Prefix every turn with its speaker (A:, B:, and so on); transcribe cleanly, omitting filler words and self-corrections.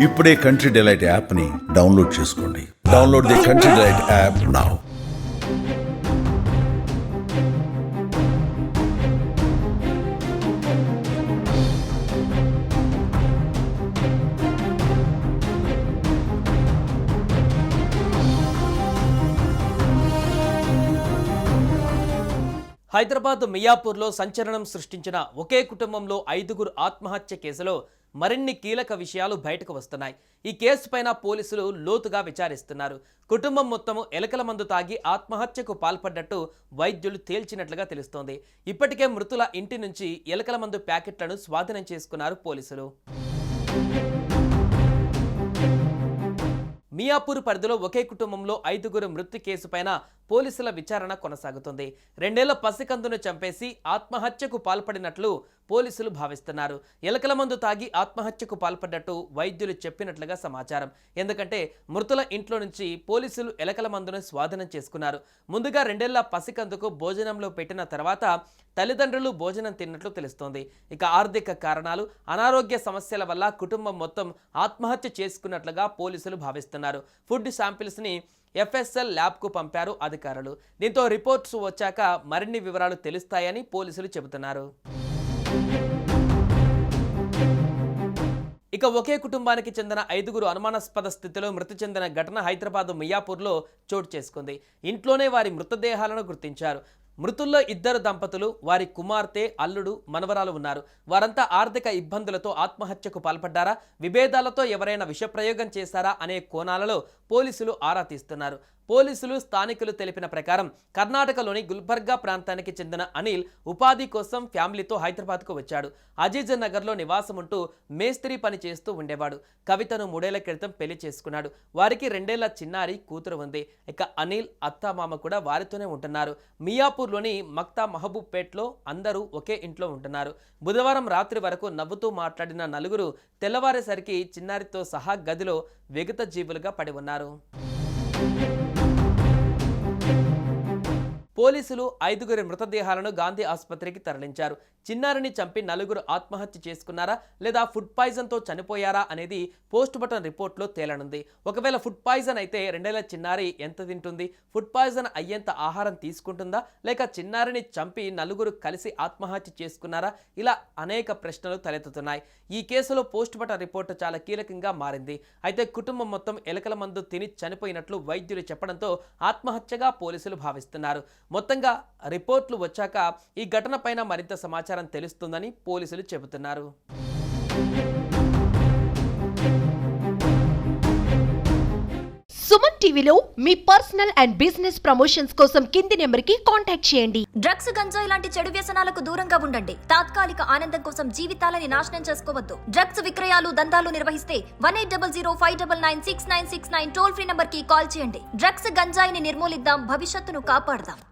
A: ఇప్పుడే Country Delight యాప్ని download చేసుకోండి. Download the Country Delight app now.
B: Hyderabad మియాపూర్లో సంచలనం సృష్టించిన ఒకే కుటుంబంలో 5గురు ఆత్మహత్య కేసులో మరిన్ని కీలక విషయాలు బయటకు వస్తున్నాయి. ఈ కేసుపైన పోలీసులు లోతుగా విచారిస్తున్నారు. కుటుంబం మొత్తము ఎలకల మందు తాగి ఆత్మహత్యకు పాల్పడ్డట్టు వైద్యులు తేల్చినట్లుగా తెలుస్తోంది. ఇప్పటికే మృతుల ఇంటి నుంచి ఎలకల మందు ప్యాకెట్లను స్వాధీనం చేసుకున్నారు పోలీసులు. మియాపూర్ పరిధిలో ఒకే కుటుంబంలో 5గురు మృతి కేసుపైన పోలీసుల విచారణ కొనసాగుతుంది. 2 ఏళ్ల పసికందును చంపేసి ఆత్మహత్యకు పాల్పడినట్లు పోలీసులు భావిస్తున్నారు. ఎలకల మందు తాగి ఆత్మహత్యకు పాల్పడ్డట్టు వైద్యులు చెప్పినట్లుగా సమాచారం. ఎందుకంటే మృతుల ఇంట్లో నుంచి పోలీసులు ఎలకల మందును స్వాధీనం చేసుకున్నారు. ముందుగా 2 ఏళ్ల పసికందుకు భోజనంలో పెట్టిన తర్వాత తల్లిదండ్రులు భోజనం తిన్నట్లు తెలుస్తోంది. ఇక ఆర్థిక కారణాలు, అనారోగ్య సమస్యల వల్ల కుటుంబం మొత్తం ఆత్మహత్య చేసుకున్నట్లుగా పోలీసులు భావిస్తున్నారు. ఫుడ్ శాంపిల్స్ ని FSL ల్యాబ్కు పంపారు అధికారులు. దీంతో రిపోర్ట్స్ వచ్చాక మరిన్ని వివరాలు తెలుస్తాయని పోలీసులు చెబుతున్నారు. ఇక ఒకే కుటుంబానికి చెందిన 5గురు అనుమానాస్పద స్థితిలో మృతి చెందిన ఘటన హైదరాబాద్ మియాపూర్లో చోటు చేసుకుంది. ఇంట్లోనే వారి మృతదేహాలను గుర్తించారు. మృతుల్లో 2 దంపతులు, వారి కుమార్తె, అల్లుడు, మనవరాలు ఉన్నారు. వారంతా ఆర్థిక ఇబ్బందులతో ఆత్మహత్యకు పాల్పడ్డారా, విభేదాలతో ఎవరైనా విషప్రయోగం చేశారా అనే కోణాలలో పోలీసులు ఆరా తీస్తున్నారు. పోలీసులు, స్థానికులు తెలిపిన ప్రకారం కర్ణాటకలోని గుల్బర్గా ప్రాంతానికి చెందిన అనిల్ ఉపాధి కోసం ఫ్యామిలీతో హైదరాబాద్కు వచ్చాడు. అజీజ్ నగర్లో నివాసం ఉంటూ మేస్త్రీ పని చేస్తూ ఉండేవాడు. కవితను 3 ఏళ్ల క్రితం పెళ్లి చేసుకున్నాడు. వారికి 2 ఏళ్ల చిన్నారి కూతురు ఉంది. ఇక అనిల్ అత్తామామ కూడా వారితోనే ఉంటున్నారు. మియాపూర్లోని మక్తా మహబూబ్ పేట్లో అందరూ ఒకే ఇంట్లో ఉంటున్నారు. బుధవారం రాత్రి వరకు నవ్వుతూ మాట్లాడిన 4గురు తెల్లవారేసరికి చిన్నారితో సహా గదిలో విగత జీవులుగా పడి ఉన్నారు. పోలీసులు 5గురి మృతదేహాలను గాంధీ ఆసుపత్రికి తరలించారు. చిన్నారిని చంపి 4గురు ఆత్మహత్య చేసుకున్నారా లేదా ఫుడ్ పాయిజన్తో చనిపోయారా అనేది పోస్ట్మార్టం రిపోర్ట్లో తేలనుంది. ఒకవేళ ఫుడ్ పాయిజన్ అయితే 2 ఏళ్ల చిన్నారి ఎంత తింటుంది, ఫుడ్ పాయిజన్ అయ్యేంత ఆహారం తీసుకుంటుందా, లేక చిన్నారిని చంపి 4గురు కలిసి ఆత్మహత్య చేసుకున్నారా, ఇలా అనేక ప్రశ్నలు తలెత్తుతున్నాయి. ఈ కేసులో పోస్ట్మార్టం రిపోర్టు చాలా కీలకంగా మారింది. అయితే కుటుంబం మొత్తం ఎలకల మందు తిని చనిపోయినట్లు వైద్యులు చెప్పడంతో ఆత్మహత్యగా పోలీసులు భావిస్తున్నారు. మొత్తంగా రిపోర్ట్లు వచ్చాక ఈ ఘటన పైన మరింత సమాచారం తెలుస్తుందని పోలీసులు చెబుతున్నారు.
C: సుమన్ టీవీలో మీ పర్సనల్ అండ్ బిజినెస్ ప్రమోషన్స్ కోసం కింది నెంబర్కి కాంటాక్ట్ చేయండి.
D: డ్రగ్స్, గంజాయి లాంటి చెడు వ్యసనాలకు దూరంగా ఉండండి. తాత్కాలిక ఆనందం కోసం జీవితాలని నాశనం చేసుకోవద్దు. డ్రగ్స్ విక్రయాలు, దందాలు నిర్వహిస్తే 180059996969 టోల్ ఫ్రీ నంబర్ కి కాల్ చేయండి. డ్రగ్స్, గంజాయిని నిర్మూలిద్దాం, భవిష్యత్తును కాపాడదాం.